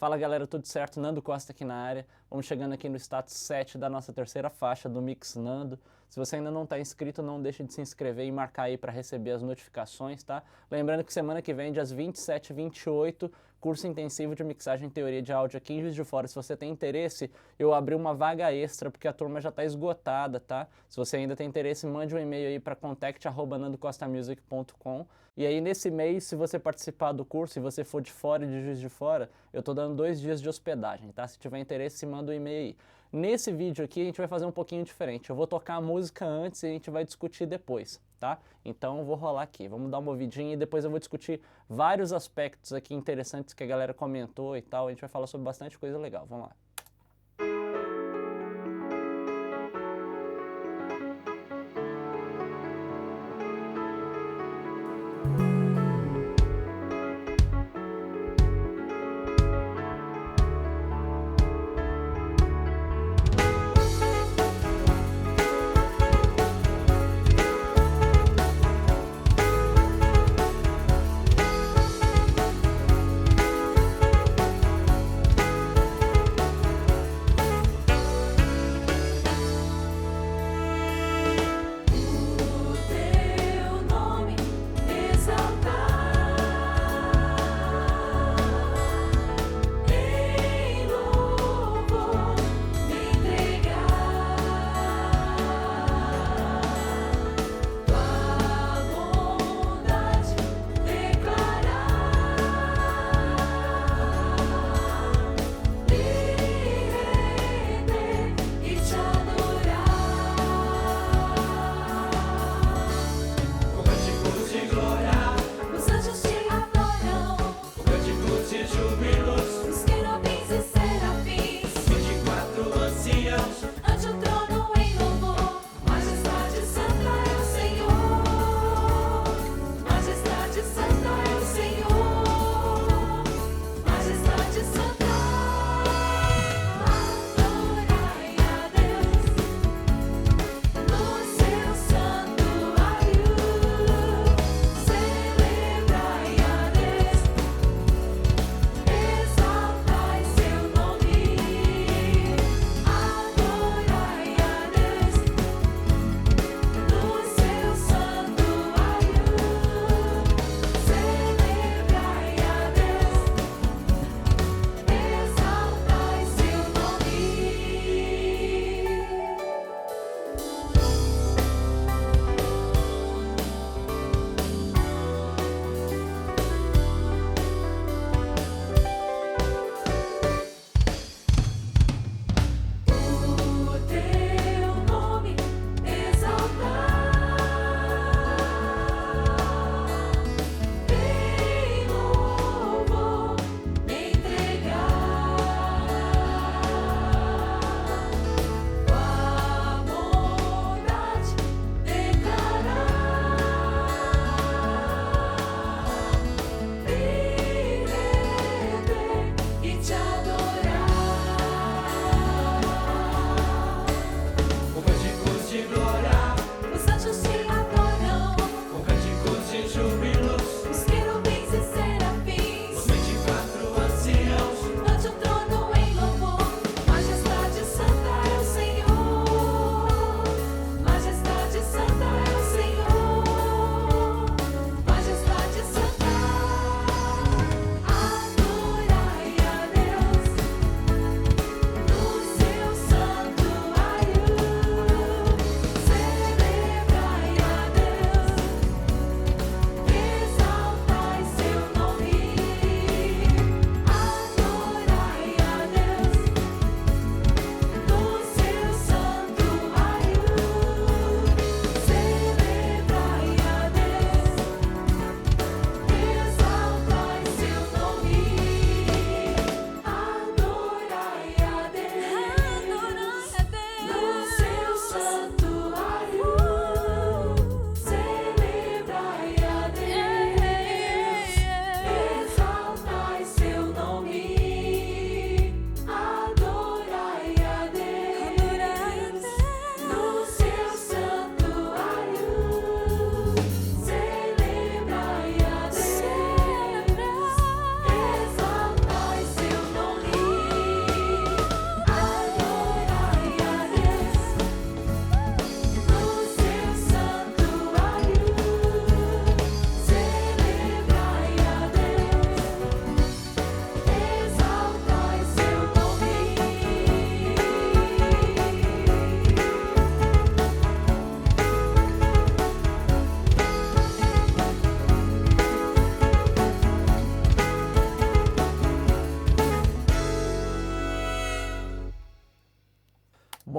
Fala galera, tudo certo? Nando Costa aqui na área. Vamos chegando aqui no status 7 da nossa terceira faixa do Mix Nando. Se você ainda não está inscrito, não deixe de se inscrever e marcar aí para receber as notificações, tá? Lembrando que semana que vem, dias 27 e 28, curso intensivo de mixagem e teoria de áudio aqui em Juiz de Fora. Se você tem interesse, eu abri uma vaga extra, porque a turma já está esgotada, tá? Se você ainda tem interesse, mande um e-mail aí para contact@nandocostamusic.com. E aí nesse mês, se você participar do curso e você for de fora e de Juiz de Fora, eu tô dando 2 dias de hospedagem, tá? Se tiver interesse, manda um e-mail aí. Nesse vídeo aqui a gente vai fazer um pouquinho diferente. Eu vou tocar a música antes e a gente vai discutir depois, tá? Então eu vou rolar aqui, vamos dar uma ouvidinha e depois eu vou discutir vários aspectos aqui interessantes que a galera comentou e tal. A gente vai falar sobre bastante coisa legal, vamos lá.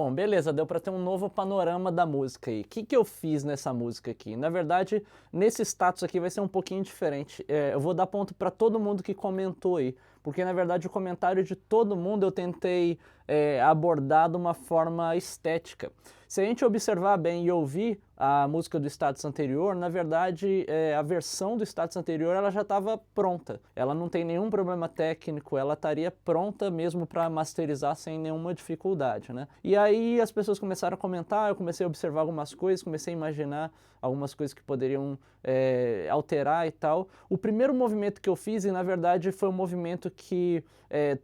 Bom, beleza, deu para ter um novo panorama da música aí. O que que eu fiz nessa música aqui? Na verdade, nesse status aqui vai ser um pouquinho diferente. Eu vou dar ponto para todo mundo que comentou aí, porque na verdade o comentário de todo mundo eu tentei abordar de uma forma estética. Se a gente observar bem e ouvir a música do status anterior, na verdade a versão do status anterior ela já estava pronta. Ela não tem nenhum problema técnico, ela estaria pronta mesmo para masterizar sem nenhuma dificuldade, né? E aí as pessoas começaram a comentar, eu comecei a observar algumas coisas, comecei a imaginar algumas coisas que poderiam alterar e tal. O primeiro movimento que eu fiz, e na verdade foi um movimento que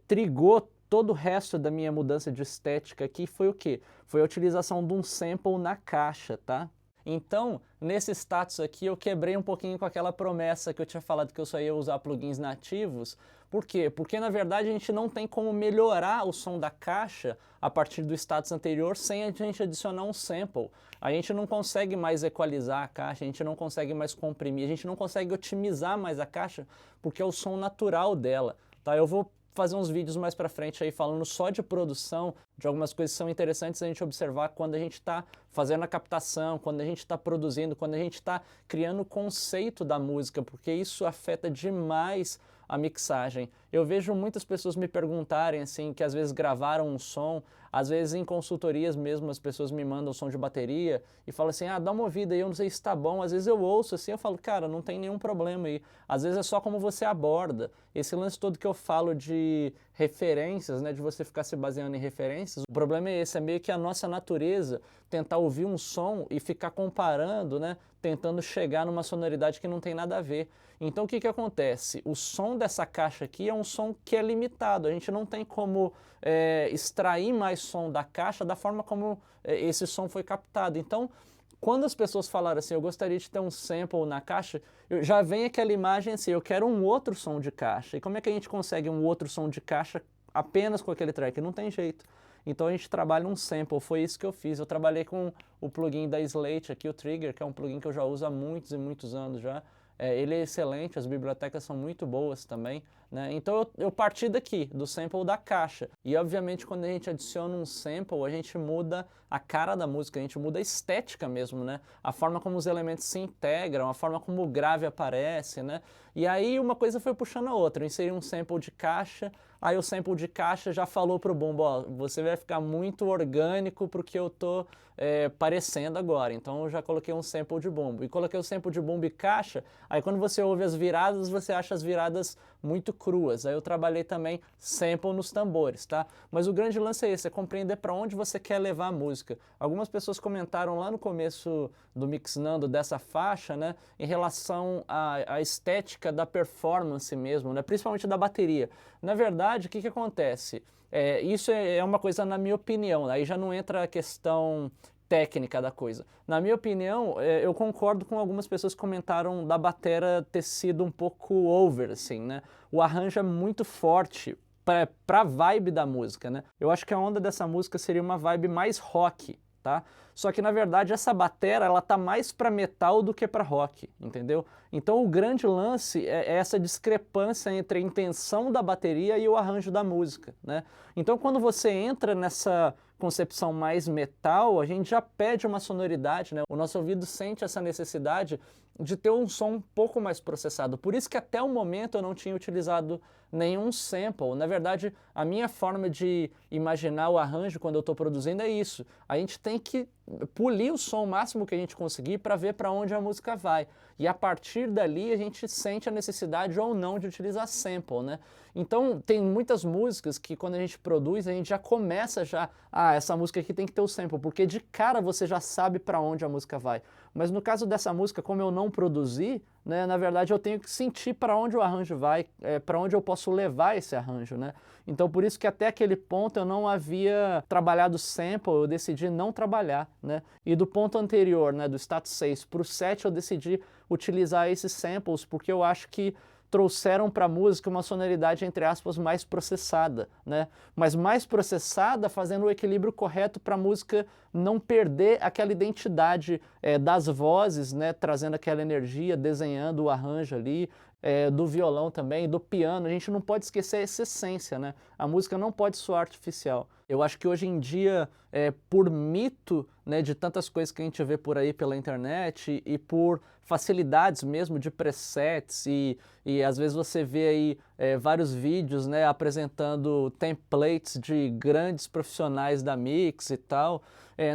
trigou todo o resto da minha mudança de estética aqui, foi o quê? Foi a utilização de um sample na caixa, tá? Então, nesse status aqui, eu quebrei um pouquinho com aquela promessa que eu tinha falado que eu só ia usar plugins nativos. Por quê? Porque, na verdade, a gente não tem como melhorar o som da caixa a partir do status anterior sem a gente adicionar um sample. A gente não consegue mais equalizar a caixa, a gente não consegue mais comprimir, a gente não consegue otimizar mais a caixa, porque é o som natural dela, tá? Eu vou fazer uns vídeos mais pra frente aí falando só de produção, de algumas coisas que são interessantes a gente observar quando a gente está fazendo a captação, quando a gente está produzindo, quando a gente está criando o conceito da música, porque isso afeta demais a mixagem. Eu vejo muitas pessoas me perguntarem assim, que às vezes gravaram um som, às vezes em consultorias mesmo as pessoas me mandam som de bateria e falam assim, dá uma ouvida aí, eu não sei se tá bom, às vezes eu ouço assim, eu falo, cara, não tem nenhum problema aí, às vezes é só como você aborda. Esse lance todo que eu falo de referências, né, de você ficar se baseando em referências, o problema é esse, é meio que a nossa natureza tentar ouvir um som e ficar comparando, né, tentando chegar numa sonoridade que não tem nada a ver. Então o que que acontece? O som dessa caixa aqui é um som que é limitado, a gente não tem como extrair mais som da caixa da forma como esse som foi captado. Então, quando as pessoas falaram assim, eu gostaria de ter um sample na caixa, já vem aquela imagem assim, eu quero um outro som de caixa. E como é que a gente consegue um outro som de caixa apenas com aquele track? Não tem jeito. Então a gente trabalha um sample, foi isso que eu fiz. Eu trabalhei com o plugin da Slate aqui, o Trigger, que é um plugin que eu já uso há muitos e muitos anos já. Ele é excelente, as bibliotecas são muito boas também, né? Então eu parti daqui, do sample da caixa. E obviamente quando a gente adiciona um sample, a gente muda a cara da música, a gente muda a estética mesmo, né? A forma como os elementos se integram, a forma como o grave aparece, né? E aí uma coisa foi puxando a outra. Eu inseri um sample de caixa, aí o sample de caixa já falou pro bumbo, ó, você vai ficar muito orgânico pro que eu tô parecendo agora. Então eu já coloquei um sample de bumbo. E coloquei o sample de bumbo e caixa, aí quando você ouve as viradas, você acha as viradas muito cruas. Aí eu trabalhei também sample nos tambores, tá? Mas o grande lance é esse, é compreender para onde você quer levar a música. Algumas pessoas comentaram lá no começo do Mixnando dessa faixa, né, em relação à estética da performance mesmo, né, principalmente da bateria. Na verdade, o que que acontece? Isso é uma coisa na minha opinião, aí já não entra a questão técnica da coisa. Na minha opinião, eu concordo com algumas pessoas que comentaram da batera ter sido um pouco over, assim, né? O arranjo é muito forte pra vibe da música, né? Eu acho que a onda dessa música seria uma vibe mais rock, tá? Só que na verdade essa batera ela tá mais para metal do que para rock, entendeu? Então o grande lance é essa discrepância entre a intenção da bateria e o arranjo da música, né? Então quando você entra nessa concepção mais metal, a gente já pede uma sonoridade, né? O nosso ouvido sente essa necessidade de ter um som um pouco mais processado. Por isso que até o momento eu não tinha utilizado nenhum sample. Na verdade, a minha forma de imaginar o arranjo quando eu estou produzindo é isso. A gente tem que polir o som o máximo que a gente conseguir para ver para onde a música vai. E a partir dali a gente sente a necessidade ou não de utilizar sample, né? Então tem muitas músicas que quando a gente produz a gente já começa essa música aqui tem que ter o sample, porque de cara você já sabe para onde a música vai. Mas no caso dessa música, como eu não produzi, né, na verdade eu tenho que sentir para onde o arranjo vai, para onde eu posso levar esse arranjo, né? Então por isso que até aquele ponto eu não havia trabalhado sample, eu decidi não trabalhar, né? E do ponto anterior, né, do status 6 para o 7 eu decidi utilizar esses samples porque eu acho que trouxeram para a música uma sonoridade, entre aspas, mais processada, né? Mas mais processada fazendo o equilíbrio correto para a música não perder aquela identidade das vozes, né? Trazendo aquela energia, desenhando o arranjo ali, do violão também, do piano. A gente não pode esquecer essa essência, né? A música não pode soar artificial. Eu acho que hoje em dia, por mito, né, de tantas coisas que a gente vê por aí pela internet e por facilidades mesmo de presets e às vezes você vê aí vários vídeos, né, apresentando templates de grandes profissionais da mix e tal.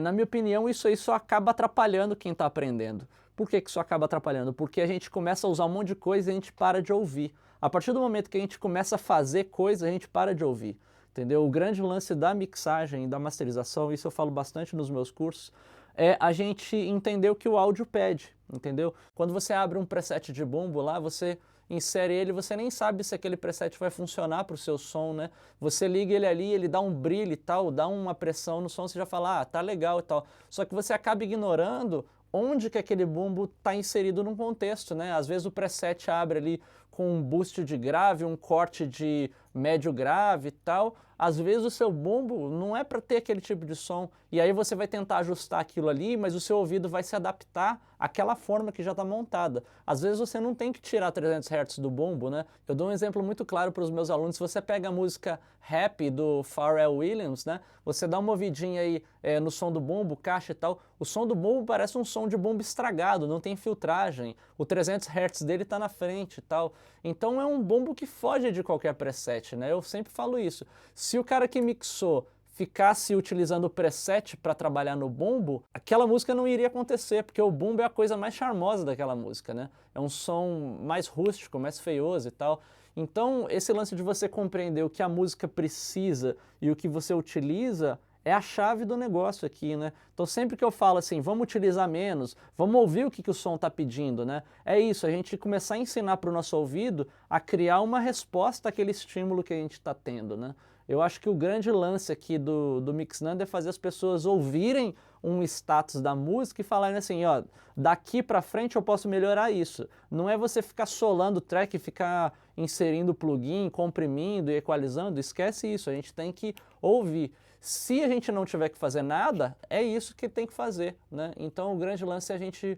Na minha opinião, isso aí só acaba atrapalhando quem está aprendendo. Por que isso acaba atrapalhando? Porque a gente começa a usar um monte de coisa e a gente para de ouvir. A partir do momento que a gente começa a fazer coisa, a gente para de ouvir. Entendeu? O grande lance da mixagem e da masterização, isso eu falo bastante nos meus cursos, é a gente entender o que o áudio pede, entendeu? Quando você abre um preset de bumbo lá, você insere ele, você nem sabe se aquele preset vai funcionar para o seu som, né? Você liga ele ali, ele dá um brilho e tal, dá uma pressão no som, você já fala, ah, tá legal e tal. Só que você acaba ignorando onde que aquele bumbo está inserido num contexto, né? Às vezes o preset abre ali com um boost de grave, um corte de médio grave e tal. Às vezes o seu bumbo não é para ter aquele tipo de som, e aí você vai tentar ajustar aquilo ali, mas o seu ouvido vai se adaptar àquela forma que já está montada. Às vezes você não tem que tirar 300 Hz do bumbo, né? Eu dou um exemplo muito claro para os meus alunos. Se você pega a música Happy do Pharrell Williams, né? Você dá uma ouvidinha aí no som do bumbo, caixa e tal, o som do bumbo parece um som de bumbo estragado, não tem filtragem, o 300 Hz dele está na frente e tal. Então é um bumbo que foge de qualquer preset, né? Eu sempre falo isso. Se o cara que mixou ficasse utilizando o preset para trabalhar no bumbo, aquela música não iria acontecer, porque o bumbo é a coisa mais charmosa daquela música, né? É um som mais rústico, mais feioso e tal. Então, esse lance de você compreender o que a música precisa e o que você utiliza é a chave do negócio aqui, né? Então, sempre que eu falo assim, vamos utilizar menos, vamos ouvir o que o som está pedindo, né? É isso, a gente começar a ensinar para o nosso ouvido a criar uma resposta àquele estímulo que a gente está tendo, né? Eu acho que o grande lance aqui do Mixnando é fazer as pessoas ouvirem um status da música e falarem assim, ó, daqui para frente eu posso melhorar isso. Não é você ficar solando o track, ficar inserindo plugin, comprimindo e equalizando, esquece isso, a gente tem que ouvir. Se a gente não tiver que fazer nada, é isso que tem que fazer, né? Então o grande lance é a gente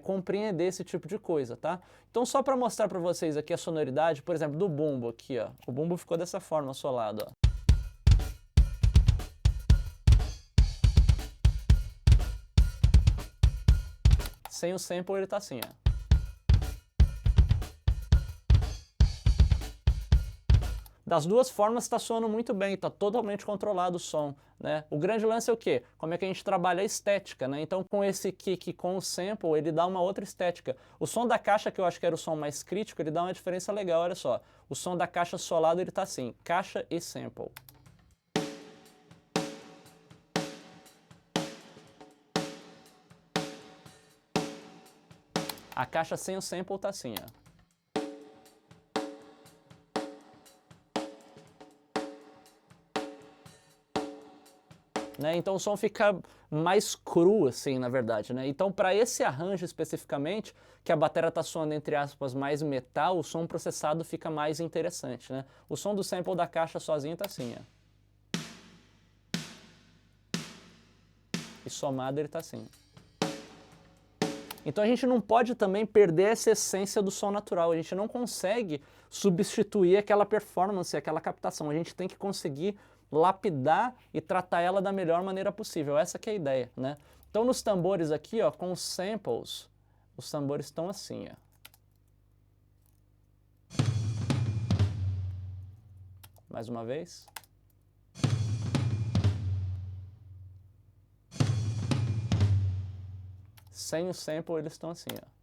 compreender esse tipo de coisa, tá? Então só para mostrar para vocês aqui a sonoridade, por exemplo, do bumbo aqui, ó. O bumbo ficou dessa forma, solado, ó. Sem o sample ele tá assim, ó. Das duas formas está soando muito bem, está totalmente controlado o som, né? O grande lance é o quê? Como é que a gente trabalha a estética, né? Então com esse kick, com o sample, ele dá uma outra estética. O som da caixa, que eu acho que era o som mais crítico, ele dá uma diferença legal, olha só. O som da caixa solado, ele tá assim, caixa e sample. A caixa sem o sample tá assim, ó. Né? Então o som fica mais cru, assim, na verdade, né? Então para esse arranjo especificamente, que a bateria tá soando, entre aspas, mais metal, o som processado fica mais interessante, né? O som do sample da caixa sozinho tá assim, ó. E somado ele tá assim. Então a gente não pode também perder essa essência do som natural, a gente não consegue substituir aquela performance, aquela captação, a gente tem que conseguir lapidar e tratar ela da melhor maneira possível. Essa que é a ideia, né? Então nos tambores aqui, ó, com os samples, os tambores estão assim, ó. Mais uma vez. Sem o sample eles estão assim, ó.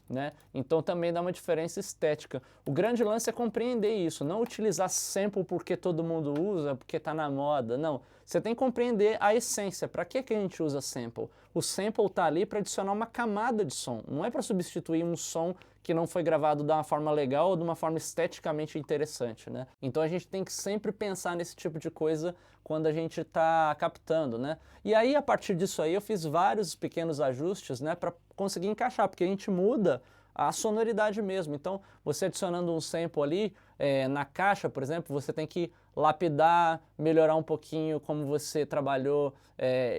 Né? Então também dá uma diferença estética. O grande lance é compreender isso, não utilizar sample porque todo mundo usa, porque está na moda, não. Você tem que compreender a essência, para que a gente usa sample? O sample está ali para adicionar uma camada de som, não é para substituir um som que não foi gravado de uma forma legal ou de uma forma esteticamente interessante, né? Então a gente tem que sempre pensar nesse tipo de coisa quando a gente está captando, né? E aí a partir disso aí eu fiz vários pequenos ajustes, né, para conseguir encaixar, porque a gente muda a sonoridade mesmo. Então você adicionando um sample ali na caixa, por exemplo, você tem que lapidar, melhorar um pouquinho como você trabalhou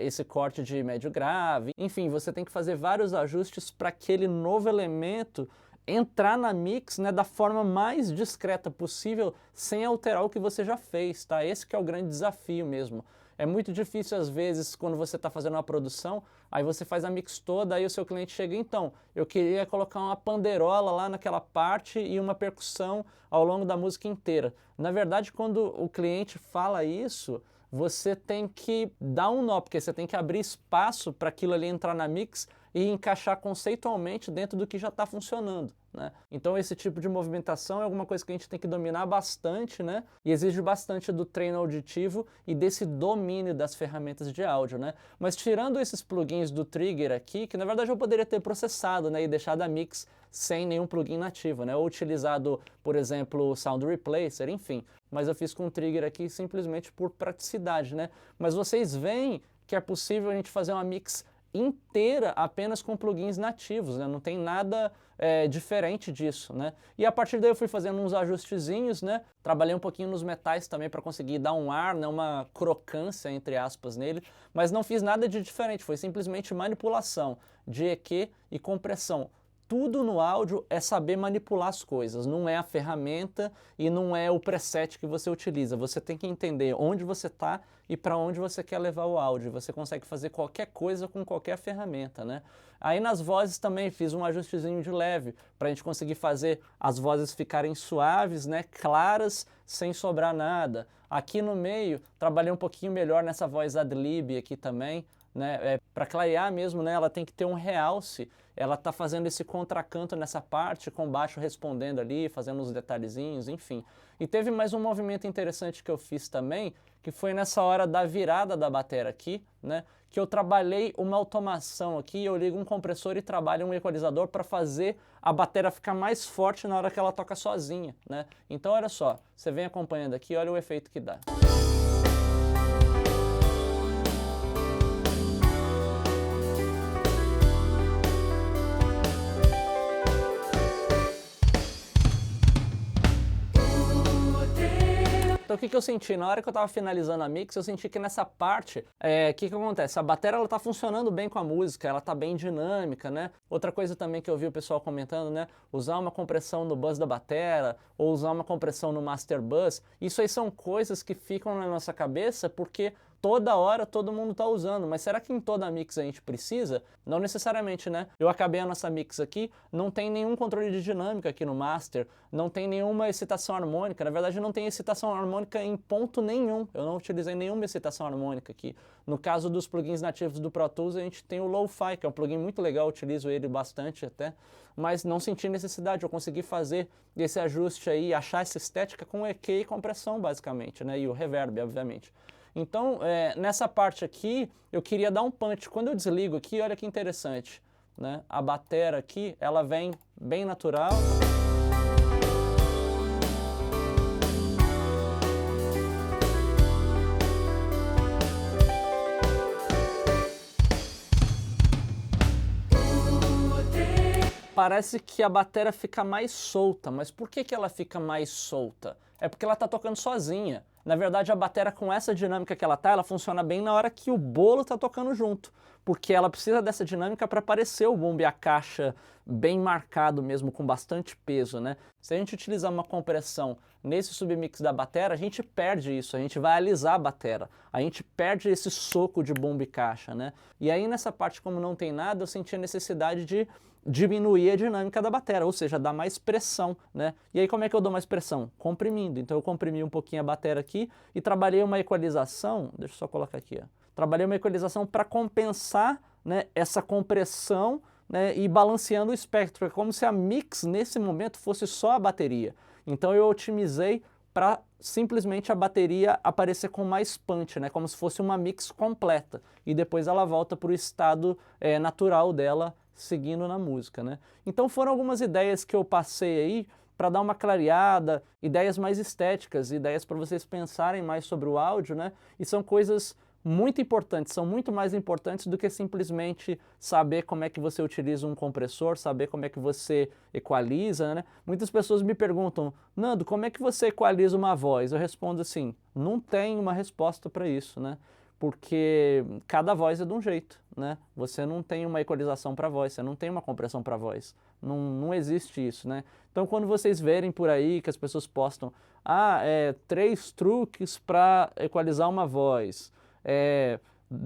esse corte de médio grave. Enfim, você tem que fazer vários ajustes para aquele novo elemento entrar na mix, né, da forma mais discreta possível, sem alterar o que você já fez, tá? Esse que é o grande desafio mesmo. É muito difícil às vezes quando você está fazendo uma produção, aí você faz a mix toda, aí o seu cliente chega, então, eu queria colocar uma panderola lá naquela parte e uma percussão ao longo da música inteira. Na verdade, quando o cliente fala isso, você tem que dar um nó, porque você tem que abrir espaço para aquilo ali entrar na mix e encaixar conceitualmente dentro do que já está funcionando, né? Então esse tipo de movimentação é alguma coisa que a gente tem que dominar bastante, né? E exige bastante do treino auditivo e desse domínio das ferramentas de áudio, né? Mas tirando esses plugins do Trigger aqui, que na verdade eu poderia ter processado, né, e deixado a mix sem nenhum plugin nativo, né? Ou utilizado, por exemplo, o Sound Replacer, enfim. Mas eu fiz com o Trigger aqui simplesmente por praticidade, né? Mas vocês veem que é possível a gente fazer uma mix inteira apenas com plugins nativos, né? Não tem nada diferente disso, né? E a partir daí eu fui fazendo uns ajustezinhos, né? Trabalhei um pouquinho nos metais também para conseguir dar um ar, né? Uma crocância, entre aspas, nele, mas não fiz nada de diferente, foi simplesmente manipulação de EQ e compressão. Tudo no áudio é saber manipular as coisas, não é a ferramenta e não é o preset que você utiliza. Você tem que entender onde você está e para onde você quer levar o áudio. Você consegue fazer qualquer coisa com qualquer ferramenta, né? Aí nas vozes também fiz um ajustezinho de leve para a gente conseguir fazer as vozes ficarem suaves, né? Claras, sem sobrar nada. Aqui no meio trabalhei um pouquinho melhor nessa voz ad-lib aqui também, né? Para clarear mesmo, né? Ela tem que ter um realce. Ela está fazendo esse contracanto nessa parte, com o baixo respondendo ali, fazendo uns detalhezinhos, enfim. E teve mais um movimento interessante que eu fiz também, que foi nessa hora da virada da bateria aqui, né? Que eu trabalhei uma automação aqui, eu ligo um compressor e trabalho um equalizador para fazer a bateria ficar mais forte na hora que ela toca sozinha, né? Então olha só, você vem acompanhando aqui, olha o efeito que dá. Então o que eu senti? Na hora que eu estava finalizando a mix, eu senti que nessa parte, o que acontece? A bateria ela tá funcionando bem com a música, ela tá bem dinâmica, né? Outra coisa também que eu vi o pessoal comentando, né? Usar uma compressão no bus da bateria, ou usar uma compressão no master bus, isso aí são coisas que ficam na nossa cabeça porque toda hora todo mundo está usando, mas será que em toda a mix a gente precisa? Não necessariamente, né? Eu acabei a nossa mix aqui, não tem nenhum controle de dinâmica aqui no master, não tem nenhuma excitação harmônica, na verdade não tem excitação harmônica em ponto nenhum, eu não utilizei nenhuma excitação harmônica aqui. No caso dos plugins nativos do Pro Tools, a gente tem o Lo-Fi, que é um plugin muito legal, eu utilizo ele bastante até, mas não senti necessidade, eu consegui fazer esse ajuste aí, achar essa estética com EQ e compressão basicamente, né? E o reverb, obviamente. Então, nessa parte aqui, eu queria dar um punch. Quando eu desligo aqui, olha que interessante, né? A bateria aqui, ela vem bem natural. Parece que a bateria fica mais solta, mas por que ela fica mais solta? É porque ela está tocando sozinha. Na verdade, a bateria com essa dinâmica que ela tá, ela funciona bem na hora que o bolo está tocando junto, porque ela precisa dessa dinâmica para aparecer o bumbo e a caixa bem marcado mesmo, com bastante peso, né? Se a gente utilizar uma compressão nesse submix da bateria, a gente perde isso, a gente vai alisar a bateria, a gente perde esse soco de bumbo e caixa, né? E aí nessa parte, como não tem nada, eu senti a necessidade de diminuir a dinâmica da bateria, ou seja, dar mais pressão, né? E aí como é que eu dou mais pressão? Comprimindo. Então eu comprimi um pouquinho a bateria aqui e trabalhei uma equalização, deixa eu só colocar aqui, ó. Trabalhei uma equalização para compensar, né, essa compressão, né, e balanceando o espectro. É como se a mix nesse momento fosse só a bateria. Então eu otimizei para simplesmente a bateria aparecer com mais punch, né, como se fosse uma mix completa. E depois ela volta para o estado natural dela, seguindo na música, né? Então foram algumas ideias que eu passei aí para dar uma clareada, ideias mais estéticas, ideias para vocês pensarem mais sobre o áudio, né? E são coisas muito importantes, são muito mais importantes do que simplesmente saber como é que você utiliza um compressor, saber como é que você equaliza, né? Muitas pessoas me perguntam, Nando, como é que você equaliza uma voz? Eu respondo assim, não tem uma resposta para isso, né? Porque cada voz é de um jeito, né? Você não tem uma equalização para voz, você não tem uma compressão para voz, não existe isso, né? Então quando vocês verem por aí que as pessoas postam, 3 truques para equalizar uma voz,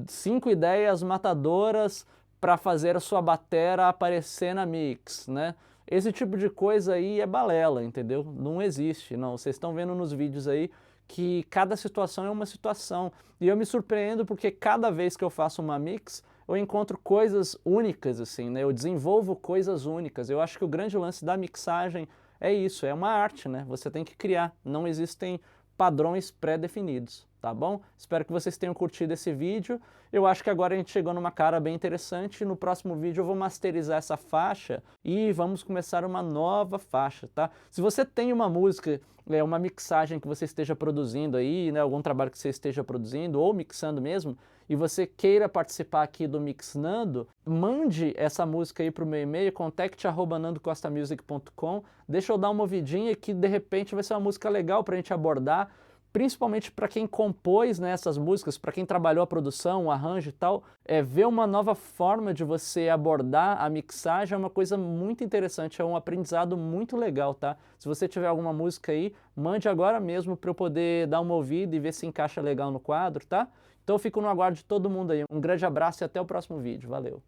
5 ideias matadoras para fazer a sua batera aparecer na mix, né? Esse tipo de coisa aí é balela, entendeu? Não existe, não. Vocês estão vendo nos vídeos aí que cada situação é uma situação. E eu me surpreendo porque cada vez que eu faço uma mix, eu encontro coisas únicas, assim, né? Eu desenvolvo coisas únicas. Eu acho que o grande lance da mixagem é isso, é uma arte, né? Você tem que criar, não existem padrões pré-definidos, tá bom? Espero que vocês tenham curtido esse vídeo. Eu acho que agora a gente chegou numa cara bem interessante. No próximo vídeo eu vou masterizar essa faixa e vamos começar uma nova faixa, tá? Se você tem uma música, uma mixagem que você esteja produzindo aí, né, algum trabalho que você esteja produzindo ou mixando mesmo, e você queira participar aqui do Mix Nando, mande essa música aí para o meu e-mail, contact@nandocostamusic.com. Deixa eu dar uma ouvidinha que de repente vai ser uma música legal para a gente abordar, principalmente para quem compôs, né, essas músicas, para quem trabalhou a produção, o arranjo e tal, ver uma nova forma de você abordar a mixagem é uma coisa muito interessante, é um aprendizado muito legal, tá? Se você tiver alguma música aí, mande agora mesmo para eu poder dar uma ouvida e ver se encaixa legal no quadro, tá? Então eu fico no aguardo de todo mundo aí. Um grande abraço e até o próximo vídeo. Valeu!